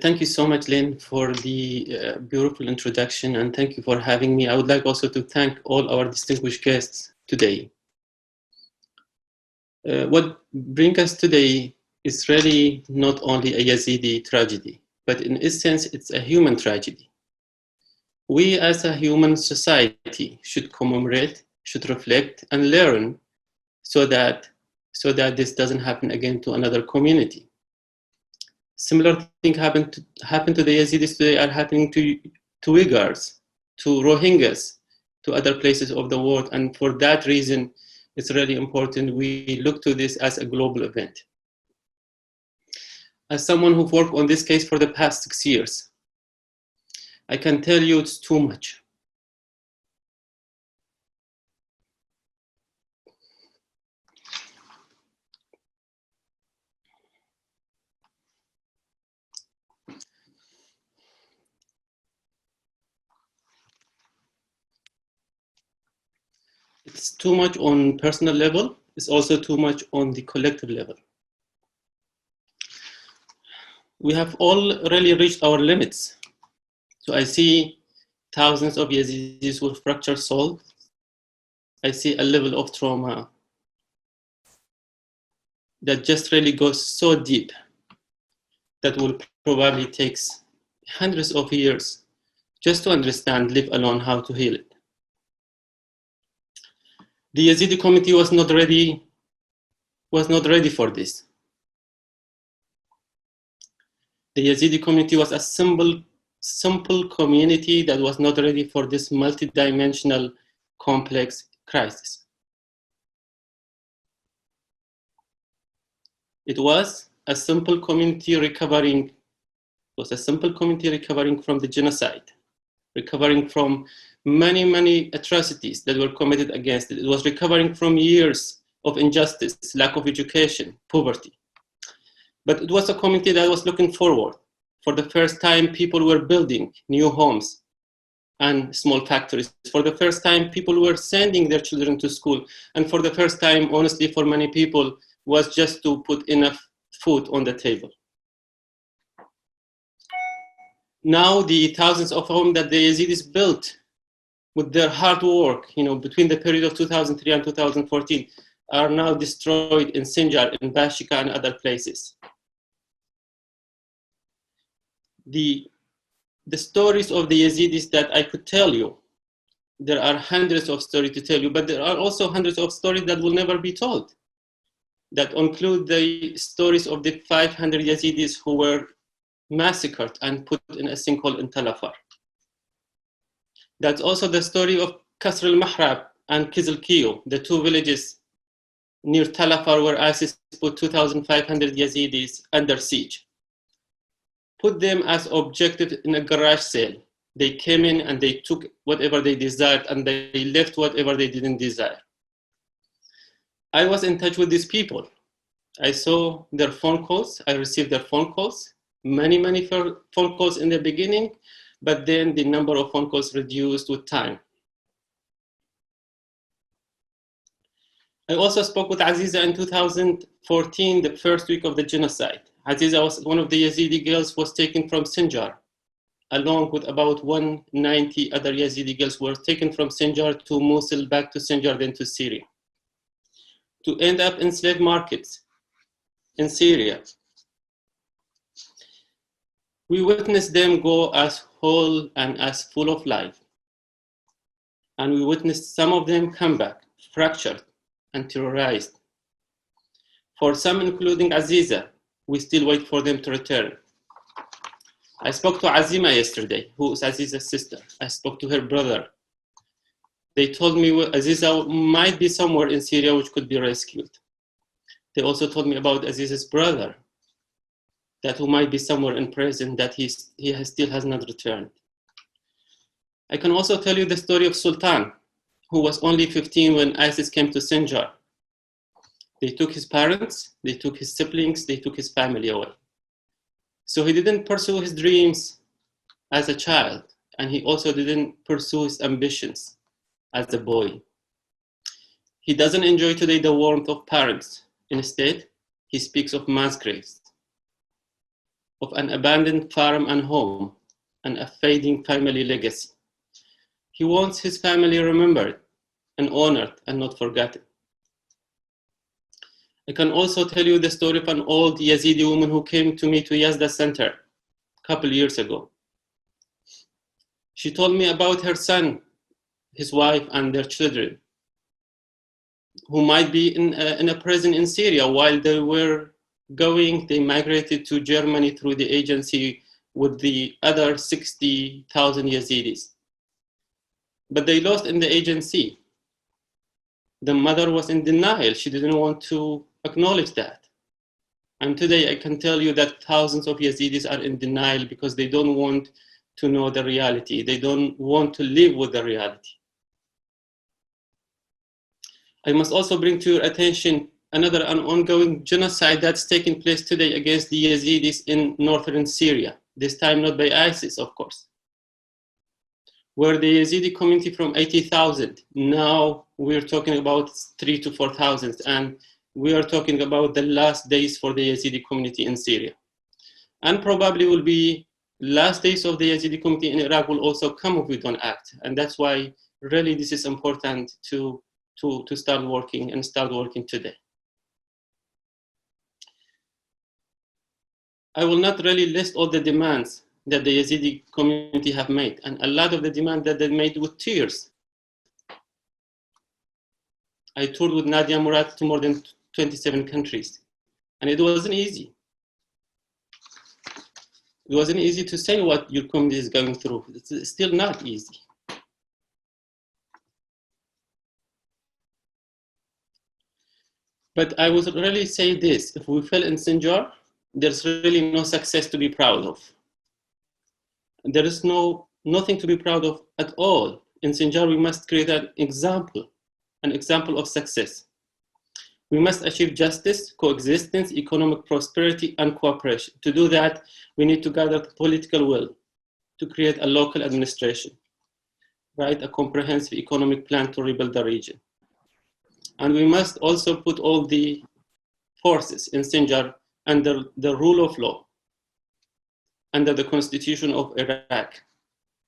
Thank you so much, Lynn, for the beautiful introduction, and thank you for having me. I would like also to thank all our distinguished guests today. What brings us today is really not only a Yazidi tragedy, but in essence, it's a human tragedy. We as a human society should commemorate, should reflect, and learn so that this doesn't happen again to another community. Similar things happen to the Yazidis today are happening to Uyghurs, to Rohingyas, to other places of the world. And for that reason, it's really important we look to this as a global event. As someone who worked on this case for the past 6 years, I can tell you it's too much. It's too much on personal level. It's also too much on the collective level. We have all really reached our limits. So I see thousands of Yazidis with fractured soul. I see a level of trauma that just really goes so deep that will probably take hundreds of years just to understand, live alone, how to heal it. The Yazidi community was not ready for this. The Yazidi community was a simple community that was not ready for this multidimensional, complex crisis. It was a simple community recovering from the genocide, recovering from many atrocities that were committed against it. It was recovering from years of injustice, lack of education, poverty. But it was a community that was looking forward. For the first time, people were building new homes and small factories. For the first time, people were sending their children to school. And for the first time, honestly, for many people, was just to put enough food on the table. Now, the thousands of homes that the Yazidis built with their hard work, between the period of 2003 and 2014, are now destroyed in Sinjar, in Bashika, and other places. The stories of the Yazidis that I could tell you, there are hundreds of stories to tell you, but there are also hundreds of stories that will never be told, that include the stories of the 500 Yazidis who were massacred and put in a sinkhole in Tal Afar. That's also the story of Kasr al-Mahrab and Kizilkiyo, the two villages near Tal Afar where ISIS put 2,500 Yazidis under siege. Put them as objectives in a garage sale. They came in and they took whatever they desired and they left whatever they didn't desire. I was in touch with these people. I saw their phone calls. I received their phone calls, many phone calls in the beginning, but then the number of phone calls reduced with time. I also spoke with Aziza in 2014, the first week of the genocide. Aziza was one of the Yazidi girls who was taken from Sinjar, along with about 190 other Yazidi girls who were taken from Sinjar to Mosul, back to Sinjar, then to Syria, to end up in slave markets in Syria. We witnessed them go as whole and as full of life. And we witnessed some of them come back, fractured and terrorized. For some, including Aziza, we still wait for them to return. I spoke to Azima yesterday, who is Aziza's sister. I spoke to her brother. They told me Aziza might be somewhere in Syria which could be rescued. They also told me about Aziza's brother, that who might be somewhere in prison, that he still has not returned. I can also tell you the story of Sultan, who was only 15 when ISIS came to Sinjar. They took his parents, they took his siblings, they took his family away. So he didn't pursue his dreams as a child, and he also didn't pursue his ambitions as a boy. He doesn't enjoy today the warmth of parents. Instead, he speaks of mass graves. of an abandoned farm and home, and a fading family legacy. He wants his family remembered and honored and not forgotten. I can also tell you the story of an old Yazidi woman who came to me to Yazda Center a couple years ago. She told me about her son, his wife, and their children, who might be in a prison in Syria. While they were going, they migrated to Germany through the agency with the other 60,000 Yazidis. But they lost in the agency. The mother was in denial. She didn't want to acknowledge that. And today I can tell you that thousands of Yazidis are in denial because they don't want to know the reality. They don't want to live with the reality. I must also bring to your attention an ongoing genocide that's taking place today against the Yazidis in northern Syria, this time not by ISIS, of course, where the Yazidi community from 80,000, now we're talking about 3,000 to 4,000, and we are talking about the last days for the Yazidi community in Syria. And probably will be last days of the Yazidi community in Iraq will also come if we don't act. And that's why really this is important to start working and start working today. I will not really list all the demands that the Yazidi community have made, and a lot of the demands that they made with tears. I toured with Nadia Murad to more than 27 countries, and it wasn't easy. It wasn't easy to say what your community is going through. It's still not easy. But I would really say this: if we fail in Sinjar, there's really no success to be proud of. There is nothing to be proud of at all. In Sinjar, we must create an example of success. We must achieve justice, coexistence, economic prosperity, and cooperation. To do that, we need to gather the political will to create a local administration, write a comprehensive economic plan to rebuild the region. And we must also put all the forces in Sinjar under the rule of law, under the constitution of Iraq,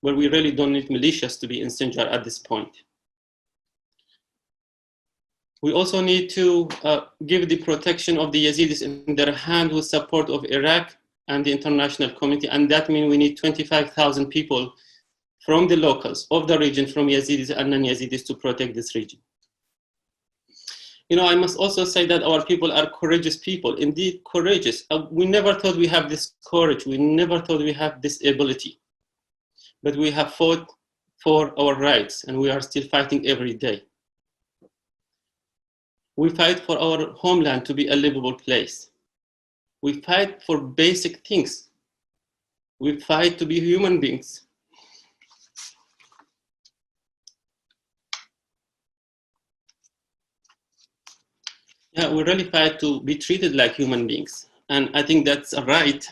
where we really don't need militias to be in Sinjar at this point. We also need to give the protection of the Yazidis in their hand with support of Iraq and the international community, and that means we need 25,000 people from the locals of the region, from Yazidis and non-Yazidis, to protect this region. You know, I must also say that our people are courageous people, indeed courageous. We never thought we have this courage. We never thought we have this ability. But we have fought for our rights, and we are still fighting every day. We fight for our homeland to be a livable place. We fight for basic things. We fight to be human beings. Yeah, we really fight to be treated like human beings. And I think that's a right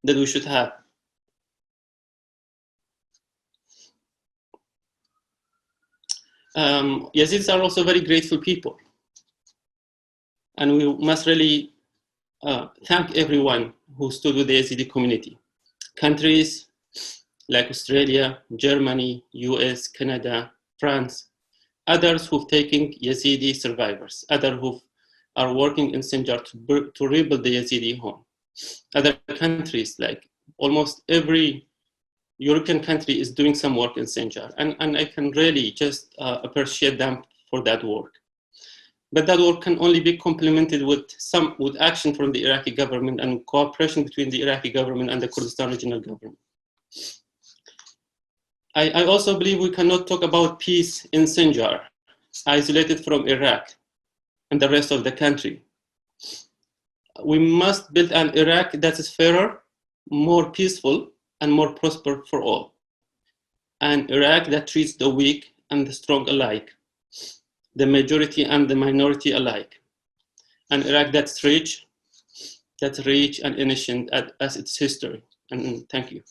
that we should have. Yazidis are also very grateful people. And we must really thank everyone who stood with the Yazidi community. Countries like Australia, Germany, US, Canada, France, others who've taken Yazidi survivors, others who are working in Sinjar to rebuild the Yazidi home. Other countries, like almost every European country, is doing some work in Sinjar, and I can really just appreciate them for that work. But that work can only be complemented with action from the Iraqi government and cooperation between the Iraqi government and the Kurdistan Regional Government. I also believe we cannot talk about peace in Sinjar, isolated from Iraq and the rest of the country. We must build an Iraq that is fairer, more peaceful, and more prosperous for all. An Iraq that treats the weak and the strong alike, the majority and the minority alike. An Iraq that's rich and ancient as its history. And thank you.